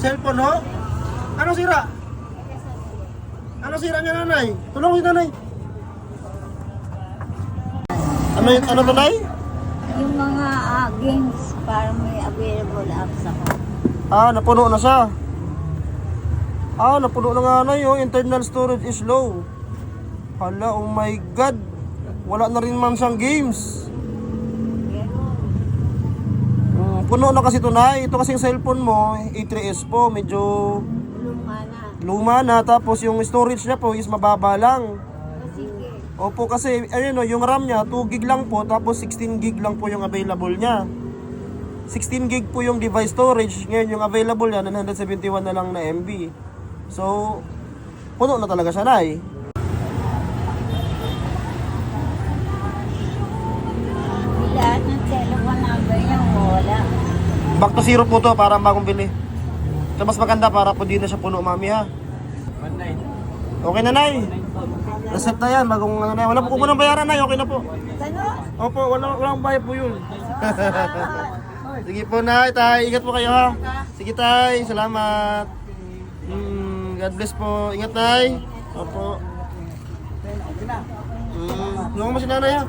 cellphone ho? Ano sira? Ano sira niya nanay? Tulong si nanay. Ano to nay? Yung mga games para may available apps ako. Napuno na siya. Napuno na nga na yung internal storage is low. Hala, oh my god. Wala na rin man siyang games. Puno na kasi ito na. Ito kasing cellphone mo, A3s po, medyo luma na. Tapos yung storage niya po is mababa lang. Opo, kasi ayun, yung RAM niya 2 gig lang po. Tapos 16 gig lang po yung available niya. 16 gig po yung device storage. Ngayon yung available niya 971 na lang na MB. So puno na talaga siya na eh. Lahat ng telephone number niya wala. Back to zero po to para bagong bili. So mas maganda para po di na siya puno mami ha. Okay na nay. Reset na yan bagong ano na. Wala po kukunang bayaran nay, okay na po. Opo, walang bayad po yun. Sige po nay, tay, ingat po kayo ha. Sige tay, salamat. God bless po. Ingat nay. Opo. Tulungan mo si nanay ha.